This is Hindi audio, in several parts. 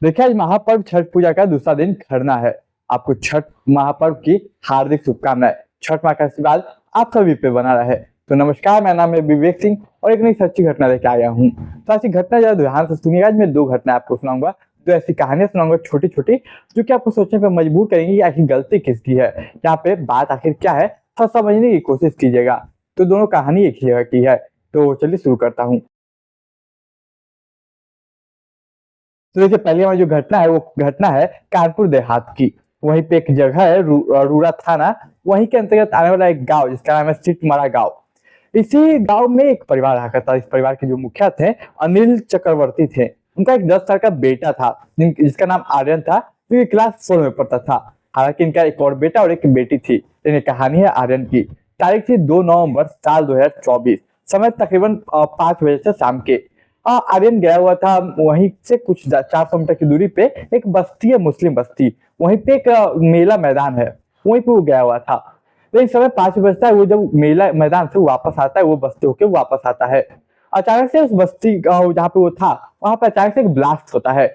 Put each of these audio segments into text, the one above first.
देखिए, आज महापर्व छठ पूजा का दूसरा दिन खरना है। आपको छठ महापर्व की हार्दिक शुभकामनाएं। छठ माँ का आशीर्वाद आप सभी पे बना रहे। तो नमस्कार, मेरा नाम है विवेक सिंह और एक नई सच्ची घटना लेके आया हूँ। तो ऐसी घटना जरा ध्यान से सुनिएगा। आज मैं दो घटना आपको सुनाऊंगा, दो ऐसी कहानियां सुनाऊंगा छोटी छोटी, जो कि आपको सोचने पर मजबूर करेंगी कि आखिर गलती किसकी है, यहाँ पे बात आखिर क्या है, थोड़ा समझने की कोशिश कीजिएगा। तो दोनों कहानी एक ही जगह की है। तो चलिए शुरू करता हूँ। तो देखिए, पहली वाली जो घटना है वो घटना है कानपुर देहात की। वहीं पे एक जगह है रूरा थाना, वहीं के अंतर्गत आने वाला एक गांव जिसका नाम है सिटमरा गांव। इसी गांव में एक परिवार रहा करता था। इस परिवार के जो मुखिया थे अनिल चक्रवर्ती थे। उनका एक 10 साल का बेटा था जिसका नाम आर्यन था, जो कि क्लास 4 में पढ़ता था। हालांकि इनका एक और बेटा और एक बेटी थी। लेकिन कहानी है आर्यन की। तारीख थी 2 नवंबर साल 2024। समय तकरीबन 5 बजे से शाम के। आर्यन गया हुआ था वहीं से कुछ 400 मीटर की दूरी पे एक बस्ती है, मुस्लिम बस्ती। वहीं पे एक मेला मैदान है, वहीं पे वो गया हुआ था। लेकिन समय 5 बजता है, वो जब मेला मैदान से वापस आता है, वो बस्ती होके वापस आता है। अचानक से उस बस्ती जहाँ पे वो था वहां पे अचानक से एक ब्लास्ट होता है।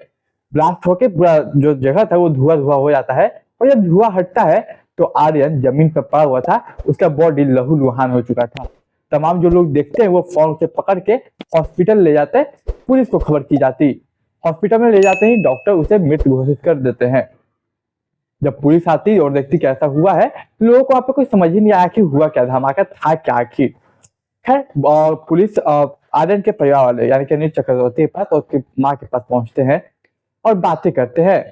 ब्लास्ट होके पूरा जो जगह था वो धुआं धुआं हो जाता है। और जब धुआं हटता है तो आर्यन जमीन पर पड़ा हुआ था, उसका बॉडी लहूलुहान हो चुका था। तमाम जो लोग देखते हैं वो फौरन से पकड़ के हॉस्पिटल ले जाते हैं। पुलिस को खबर की जाती। हॉस्पिटल में ले जाते ही डॉक्टर उसे मृत घोषित कर देते हैं। जब पुलिस आती और देखती कैसा हुआ है, लोगों को वहां पे कुछ समझ ही नहीं आया कि हुआ क्या, धमाका था क्या आखिर। खैर, पुलिस आर्यन के परिवार वाले यानी कि अनिल चक्रवर्ती के पास और उसकी माँ के पास पहुंचते हैं और बातें करते हैं।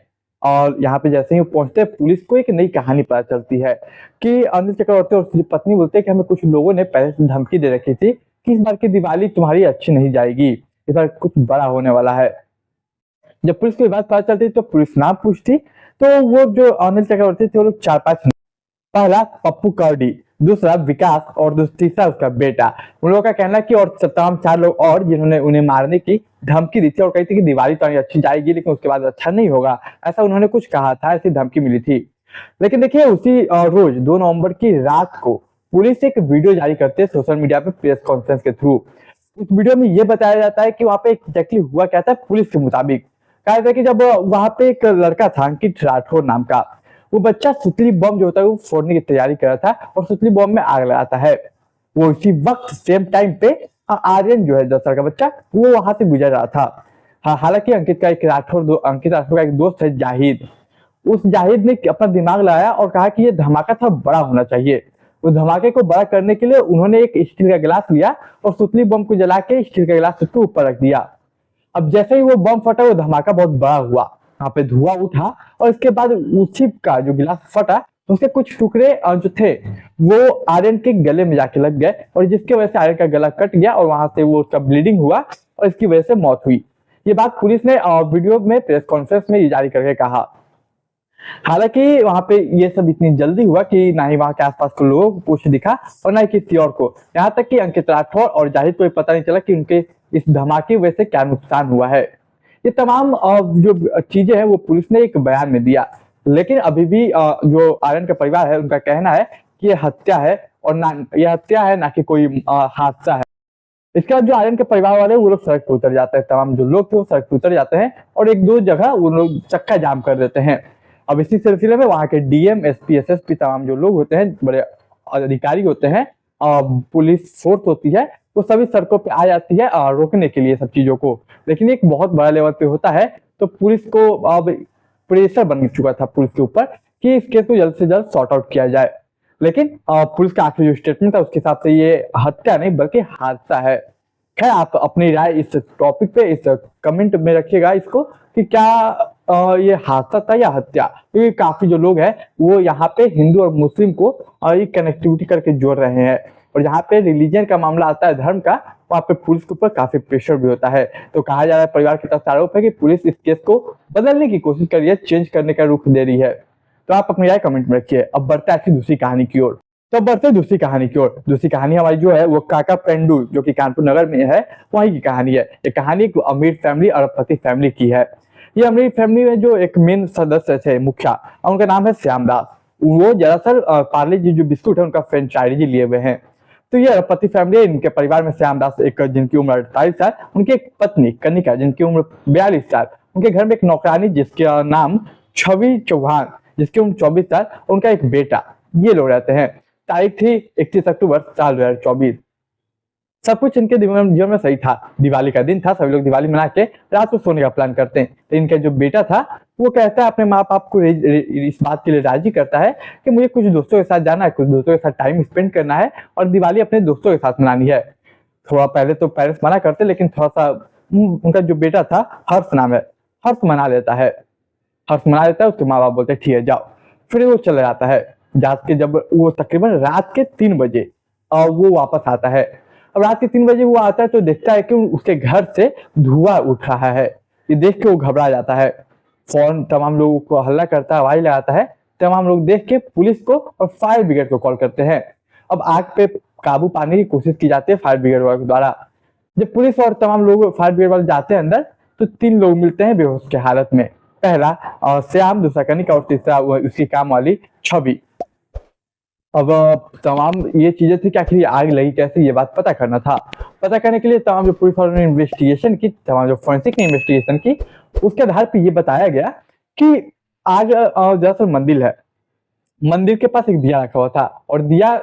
और यहाँ पे जैसे ही वो पहुंचते हैं, पुलिस को एक नई कहानी पता चलती है कि अनिल चक्रवर्ती और उसकी पत्नी बोलते हैं कि हमें कुछ लोगों ने पहले से धमकी दे रखी थी कि इस बार की दिवाली तुम्हारी अच्छी नहीं जाएगी, इस बार कुछ बड़ा होने वाला है। जब पुलिस को ये बात पता चलती तो पुलिस ना पूछती। तो वो जो अनिल चक्रवर्ती थे वो लोग 4-5, पहला पप्पू कर्डी, दूसरा विकास और तीसरा उसका बेटा। उन लोगों का कहना है कि और तमाम 4 लोग और जिन्होंने उन्हें मारने की धमकी दी थी और कही थी कि दिवाली तो अच्छी जाएगी लेकिन उसके बाद अच्छा नहीं होगा, ऐसा उन्होंने कुछ कहा था, ऐसी धमकी मिली थी। लेकिन देखिए, उसी रोज 2 नवंबर की रात को पुलिस एक वीडियो जारी करती है सोशल मीडिया पे प्रेस कॉन्फ्रेंस के थ्रू। उस वीडियो में ये बताया जाता है कि वहां पे एग्जैक्टली हुआ क्या था। पुलिस के मुताबिक कहा था कि जब वहां पे एक लड़का था अंकित राठौर नाम का, वो बच्चा सुतली बम जो होता है वो फोड़ने की तैयारी कर रहा था और सुतली बम में आग लगाता है। वो इसी वक्त सेम टाइम पे आर्यन जो है 10 साल का बच्चा, वो वहां से गुजर रहा था। हालांकि अंकित राठौर का एक दोस्त है जाहिद। उस जाहिद ने अपना दिमाग लगाया और कहा कि ये धमाका थोड़ा बड़ा होना चाहिए। उस धमाके को बड़ा करने के लिए उन्होंने एक स्टील का गिलास लिया और सुतली बम को जला के स्टील का गिलास उसके ऊपर रख दिया। अब जैसे ही वो बम फटा, वो धमाका बहुत बड़ा हुआ, वहां पे धुआं उठा और इसके बाद उसी का जो गिलास फटा तो उसके कुछ टुकड़े जो थे वो आर्यन के गले में जाके लग गए और जिसकी वजह से आर्यन का गला कट गया और वहां से वो उसका ब्लीडिंग हुआ और इसकी वजह से मौत हुई। ये बात पुलिस ने वीडियो में प्रेस कॉन्फ्रेंस में जारी करके कहा। हालांकि वहां पे ये सब इतनी जल्दी हुआ कि ना ही वहां के आसपास के लोगों को कुछ दिखा और ना ही किसी और को, यहाँ तक कि अंकित राठौर और जाहिद को पता नहीं चला कि उनके इस धमाके वजह से क्या नुकसान हुआ है। ये तमाम जो चीजें हैं वो पुलिस ने एक बयान में दिया। लेकिन अभी भी जो आर्यन का परिवार है उनका कहना है कि ये हत्या है और ना ये हत्या है ना कि कोई हादसा है। इसके बाद जो आर्यन के परिवार वाले वो लोग सड़क पर उतर जाते हैं। तमाम जो लोग थे वो सड़क पर उतर जाते हैं और एक दो जगह वो लोग चक्का जाम कर देते हैं। अब इसी सिलसिले में वहां के डीएम, एसपी, एसएसपी तमाम जो लोग होते हैं, बड़े अधिकारी होते हैं, पुलिस फोर्स होती है, वो सभी सड़कों पे आ जाती है रोकने के लिए सब चीजों को। लेकिन एक बहुत बड़ा लेवल पे होता है तो पुलिस को अब प्रेशर बन चुका था पुलिस के ऊपर कि इस केस को जल्द से जल्द सॉर्ट आउट किया जाए। लेकिन पुलिस का आखिरी जो स्टेटमेंट था उसके हिसाब से ये हत्या नहीं बल्कि हादसा है। खैर, आप अपनी राय इस टॉपिक पे इस कमेंट में रखिएगा इसको कि क्या ये हादसा था या हत्या। क्योंकि काफी जो लोग हैं वो यहाँ पे हिंदू और मुस्लिम को ये कनेक्टिविटी करके जोड़ रहे हैं और जहाँ पे रिलीजन का मामला आता है, धर्म का, वहाँ पे पुलिस के ऊपर काफी प्रेशर भी होता है। तो कहा जा रहा है, परिवार की तरफ से आरोप है कि पुलिस इस केस को बदलने की कोशिश कर रही है, चेंज करने का रुख दे रही है। तो आप अपनी राय कमेंट में रखिए। अब बढ़ते हैं दूसरी कहानी की ओर। तो बढ़ते दूसरी कहानी की ओर। दूसरी कहानी हमारी जो है वो काका पेंडू जो कि कानपुर नगर में है वहीं की कहानी है। ये कहानी एक अमीर फैमिली, अरबपति फैमिली की है। ये अमीर फैमिली में जो एक मेन सदस्य थे, मुखिया, उनका नाम है श्यामदास। वो दरअसल पार्ले जी जो बिस्कुट है उनका फ्रेंचाइजी लिए हुए हैं। तो ये अरबपति फैमिली है। इनके परिवार में श्यामदास एक जिनकी उम्र 48 साल, उनकी एक पत्नी कनिका जिनकी उम्र 42 साल, उनके घर में एक नौकरानी जिसका नाम छवि चौहान, जिसकी उम्र 24 साल, उनका एक बेटा, ये लोग रहते हैं। तारीख थी 31 अक्टूबर साल 2024। सब कुछ इनके जीवन में सही था। दिवाली का दिन था, सभी लोग दिवाली मना के रात को सोने का प्लान करते हैं। तो इनका जो बेटा था वो कहता है अपने माँ बाप को इस बात के लिए राजी करता है कि मुझे कुछ दोस्तों के साथ जाना है, कुछ दोस्तों के साथ टाइम स्पेंड करना है और दिवाली अपने दोस्तों के साथ मनानी है। थोड़ा पहले तो पेरेंट्स मना करते, लेकिन थोड़ा सा उनका जो बेटा था, हर्ष नाम है, हर्ष मना लेता है। उसके माँ बाप बोलते हैं ठीक है जाओ। फिर वो चला जाता है। जाके जब वो तकरीबन रात के 3 बजे और वो वापस आता है। अब रात के 3 बजे वो आता है तो देखता है कि उसके घर से धुआं उठ रहा है। ये देख के वो घबरा जाता है, फौरन तमाम लोगों को हल्ला करता है, आवाज लगाता है। तमाम लोग देख के पुलिस को और फायर ब्रिगेड को कॉल करते हैं। अब आग पे काबू पाने की कोशिश की जाती है फायर ब्रिगेड वालों के द्वारा। जब पुलिस और तमाम लोग फायर ब्रिगेड वाले जाते हैं अंदर तो 3 लोग मिलते हैं बेहोश के हालत में। पहला श्याम, दूसरा कनिका और तीसरा उसकी काम वाली छवि। अब तमाम ये चीजें थी कि आखिर आग लगी कैसे, ये बात पता करना था। पता करने के लिए तमाम जो पुलिस वालों ने इन्वेस्टिगेशन की, तमाम जो फोरेंसिक ने इन्वेस्टिगेशन की, उसके आधार पर ये बताया गया कि आग दरअसल मंदिर है। मंदिर के पास एक दिया रखा हुआ था और दिया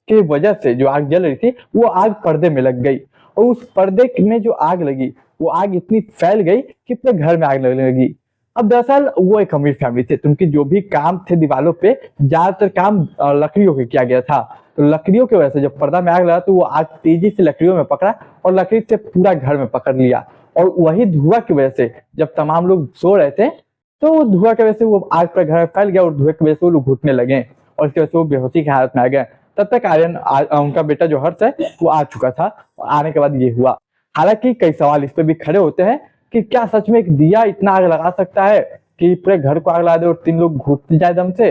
के वजह से जो आग जल रही थी वो आग पर्दे में लग गई और उस पर्दे में जो आग लगी वो आग इतनी फैल गई कि पूरे घर में आग लगने लगी। अब दरअसल वो एक अमीर फैमिली थे, तो उनके जो भी काम थे दीवारों पे ज्यादातर काम लकड़ियों के किया गया था। तो लकड़ियों की वजह से जब पर्दा में आग लगा तो वो आग तेजी से लकड़ियों में पकड़ा और लकड़ी से पूरा घर में पकड़ लिया। और वही धुआं की वजह से जब तमाम लोग सो रहे थे तो वो धुआं की वजह से वो आग पर घर में फैल गया और धुएं की वजह से वो लोग घुटने लगे और इसकी वजह से वो बेहोशी की हालत में आ गए। तब तक आर्यन उनका बेटा जो हर्ष है वो आ चुका था। आने के बाद ये हुआ। हालांकि कई सवाल इस पे भी खड़े होते हैं कि क्या सच में एक दिया इतना आग लगा सकता है कि पूरे घर को आग लगा दे और 3 लोग घुट जाए दम से,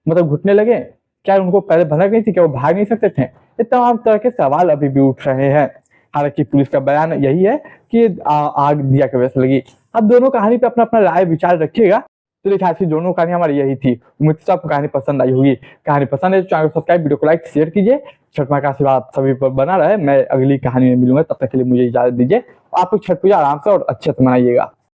मतलब घुटने लगे। क्या उनको पहले भनक नहीं थी, क्या वो भाग नहीं सकते थे? ये तमाम तरह के सवाल अभी भी उठ रहे हैं। हालांकि पुलिस का बयान यही है कि आग दिया की वजह से लगी। अब दोनों कहानी पे अपना अपना राय विचार रखिएगा। तो देखिए आज की दोनों कहानी हमारी यही थी। उम्मीद है आपको कहानी पसंद आई होगी। कहानी पसंद है तो चैनल को सब्सक्राइब, वीडियो को लाइक, शेयर कीजिए। छठ माँ का आशीर्वाद सभी पर बना रहे। मैं अगली कहानी में मिलूंगा, तब तक के लिए मुझे इजाजत दीजिए। आप लोग छठ पूजा आराम से और अच्छे से मनाइएगा।